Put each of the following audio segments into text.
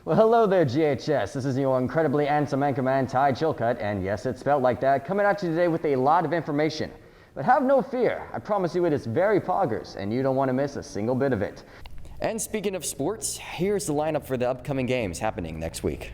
Well, hello there, GHS. This is your incredibly handsome anchorman, Ty Chilcutt, and yes, it's spelled like that, coming at you today with a lot of information. But have no fear, I promise you it is very poggers, and you don't want to miss a single bit of it. And speaking of sports, here's the lineup for the upcoming games happening next week.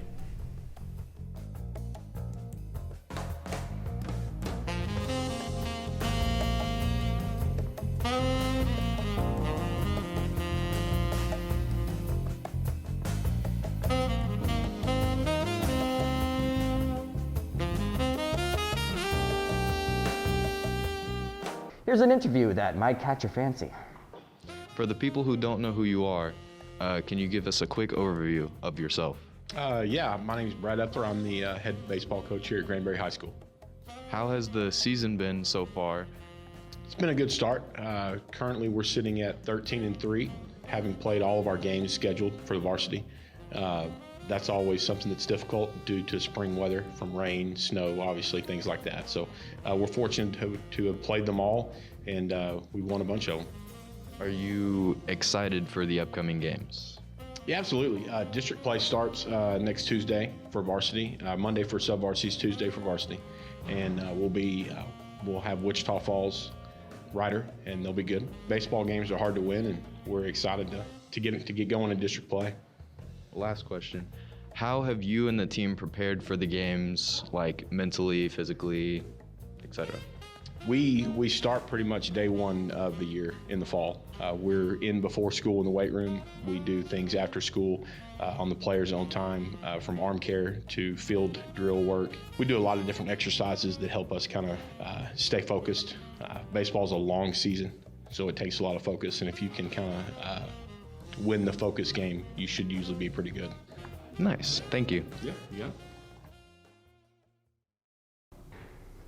Here's an interview that might catch your fancy. For the people who don't know who you are, can you give us a quick overview of yourself? Yeah, my name is Brad Epler. I'm the head baseball coach here at Granbury High School. How has the season been so far? It's been a good start. Currently, we're sitting at 13-3, having played all of our games scheduled for the varsity. That's always something that's difficult due to spring weather, from rain, snow, obviously, things like that. So we're fortunate to have played them all, and we won a bunch of them. Are you excited for the upcoming games? Yeah, absolutely. District play starts next Tuesday for varsity, Monday for sub-varsities, Tuesday for varsity. And we'll have Wichita Falls, Ryder, and they'll be good. Baseball games are hard to win, and we're excited to get going in district play. Last question. How have you and the team prepared for the games, like mentally, physically, etc.? We start pretty much day one of the year in the fall. We're in before school in the weight room. We do things after school on the players' own time, from arm care to field drill work. We do a lot of different exercises that help us kind of stay focused. Baseball's a long season, so it takes a lot of focus, and if you can kind of win the focus game, you should usually be pretty good. Nice. Thank you. Yeah.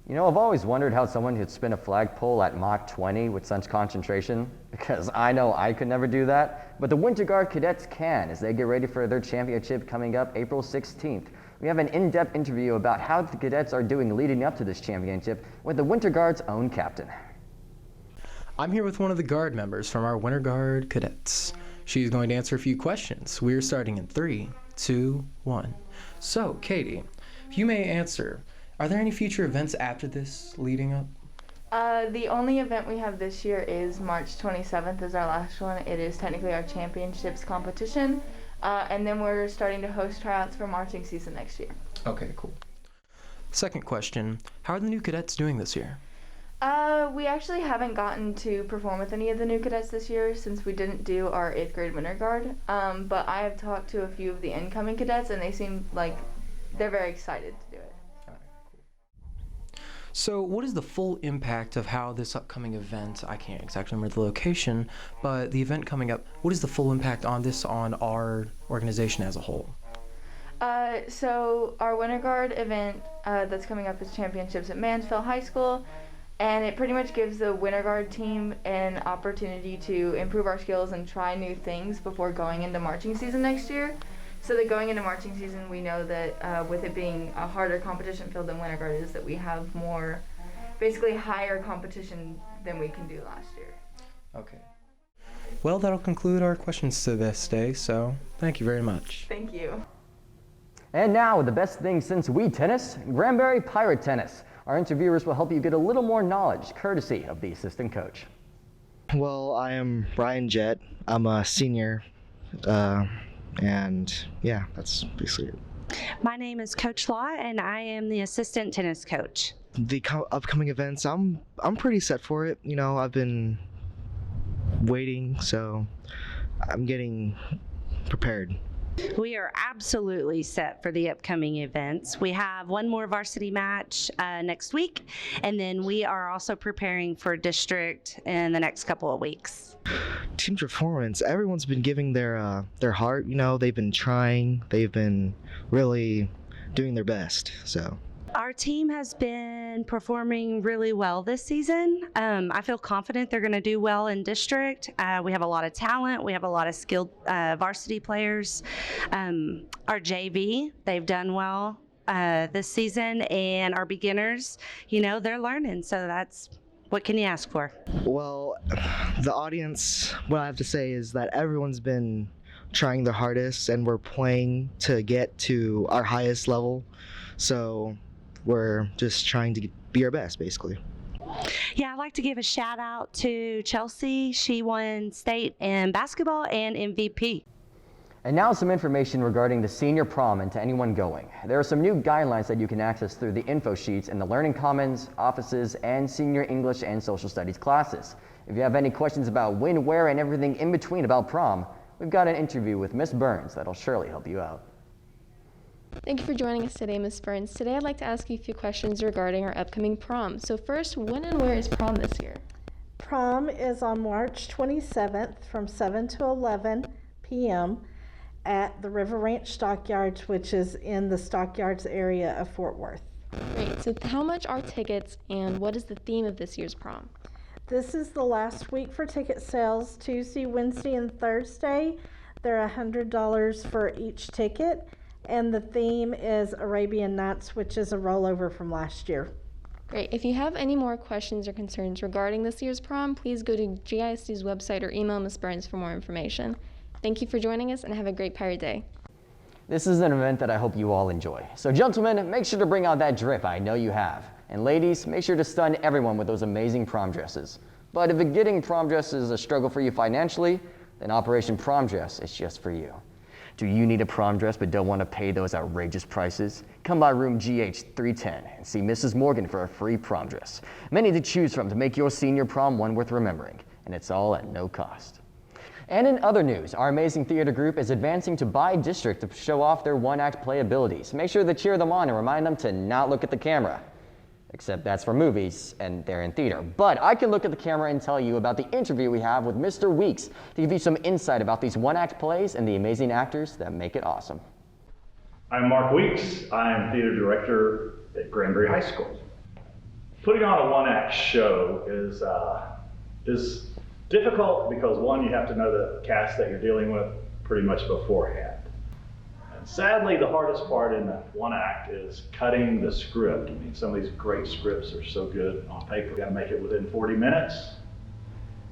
You know, I've always wondered how someone could spin a flagpole at Mach 20 with such concentration, because I know I could never do that, but the Winter Guard cadets can as they get ready for their championship coming up April 16th. We have an in-depth interview about how the cadets are doing leading up to this championship with the Winter Guard's own captain. I'm here with one of the Guard members from our Winter Guard cadets. She's going to answer a few questions. We're starting in 3, 2, 1. So, Katie, if you may answer, are there any future events after this leading up? The only event we have this year is March 27th is our last one. It is technically our championships competition. And then we're starting to host tryouts for marching season next year. Okay, cool. Second question, how are the new cadets doing this year? We actually haven't gotten to perform with any of the new cadets this year since we didn't do our 8th grade Winter Guard. But I have talked to a few of the incoming cadets and they seem like they're very excited to do it. So what is the full impact of how this upcoming event, I can't exactly remember the location, but the event coming up, what is the full impact on this on our organization as a whole? So our Winter Guard event that's coming up is championships at Mansfield High School, and it pretty much gives the Winter Guard team an opportunity to improve our skills and try new things before going into marching season next year. So that going into marching season, we know that with it being a harder competition field than Winter Guard is, that we have more, basically higher competition than we can do last year. Okay. Well, that'll conclude our questions to this day, so thank you very much. Thank you. And now, the best thing since Wii Tennis, Granbury Pirate Tennis. Our interviewers will help you get a little more knowledge, courtesy of the assistant coach. Well, I am Ryan Jett. I'm a senior, and yeah, that's basically it. My name is Coach Law, and I am the assistant tennis coach. The upcoming events, I'm pretty set for it. You know, I've been waiting, so I'm getting prepared. We are absolutely set for the upcoming events. We have one more varsity match next week, and then we are also preparing for district in the next couple of weeks. Team performance, everyone's been giving their heart. You know, they've been trying, they've been really doing their best, so. Our team has been performing really well this season. I feel confident they're going to do well in district. We have a lot of talent. We have a lot of skilled varsity players. Our JV, they've done well this season, and our beginners, you know, they're learning. So that's, what can you ask for? Well, the audience, what I have to say is that everyone's been trying the hardest and we're playing to get to our highest level. So we're just trying to be our best, basically. Yeah, I'd like to give a shout out to Chelsea. She won state in basketball and MVP. And now some information regarding the senior prom and to anyone going. There are some new guidelines that you can access through the info sheets in the Learning Commons, offices, and senior English and social studies classes. If you have any questions about when, where, and everything in between about prom, we've got an interview with Miss Burns that'll surely help you out. Thank you for joining us today, Ms. Burns. Today I'd like to ask you a few questions regarding our upcoming prom. So first, when and where is prom this year? Prom is on March 27th from 7 to 11 p.m. at the River Ranch Stockyards, which is in the Stockyards area of Fort Worth. Great. So how much are tickets and what is the theme of this year's prom? This is the last week for ticket sales, Tuesday, Wednesday, and Thursday. They're $100 for each ticket, and the theme is Arabian Nights, which is a rollover from last year. Great. If you have any more questions or concerns regarding this year's prom, please go to GISD's website or email Ms. Burns for more information. Thank you for joining us and have a great Pirate Day. This is an event that I hope you all enjoy. So gentlemen, make sure to bring out that drip I know you have. And ladies, make sure to stun everyone with those amazing prom dresses. But if getting prom dress is a struggle for you financially, then Operation Prom Dress is just for you. Do you need a prom dress but don't want to pay those outrageous prices? Come by room GH310 and see Mrs. Morgan for a free prom dress. Many to choose from to make your senior prom one worth remembering, and it's all at no cost. And in other news, our amazing theater group is advancing to by district to show off their one-act play abilities. Make sure to cheer them on and remind them to not look at the camera. Except that's for movies and they're in theater. But I can look at the camera and tell you about the interview we have with Mr. Weeks to give you some insight about these one-act plays and the amazing actors that make it awesome. I'm Mark Weeks. I am theater director at Granbury High School. Putting on a one-act show is difficult because, one, you have to know the cast that you're dealing with pretty much beforehand. And sadly, the hardest part in that one act is cutting the script. I mean, some of these great scripts are so good on paper. We got to make it within 40 minutes.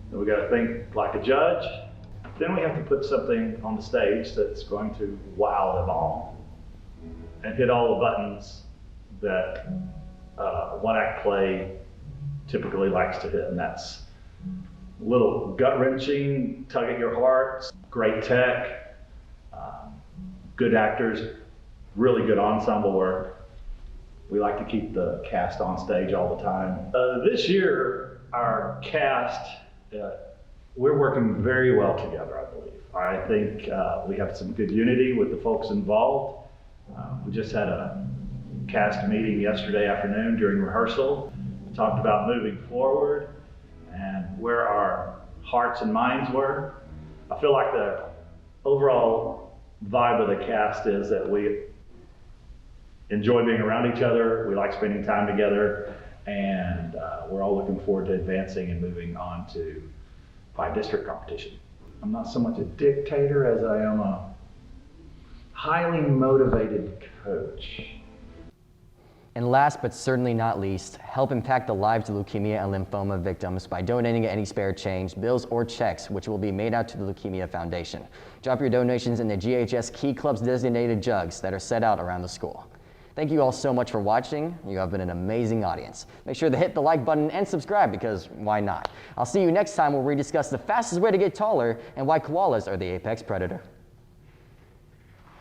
Then we got to think like a judge. Then we have to put something on the stage that's going to wow them all and hit all the buttons that a one-act play typically likes to hit, and that's a little gut-wrenching, tug at your heart, great tech, good actors, really good ensemble work. We like to keep the cast on stage all the time. This year, our cast, we're working very well together, I believe. I think we have some good unity with the folks involved. We just had a cast meeting yesterday afternoon during rehearsal. We talked about moving forward and where our hearts and minds were. I feel like the overall vibe of the cast is that we enjoy being around each other, we like spending time together, and we're all looking forward to advancing and moving on to by district competition. I'm not so much a dictator as I am a highly motivated coach. And last but certainly not least, help impact the lives of leukemia and lymphoma victims by donating any spare change, bills, or checks, which will be made out to the Leukemia Foundation. Drop your donations in the GHS Key Club's designated jugs that are set out around the school. Thank you all so much for watching. You have been an amazing audience. Make sure to hit the like button and subscribe because why not? I'll see you next time where we discuss the fastest way to get taller and why koalas are the apex predator.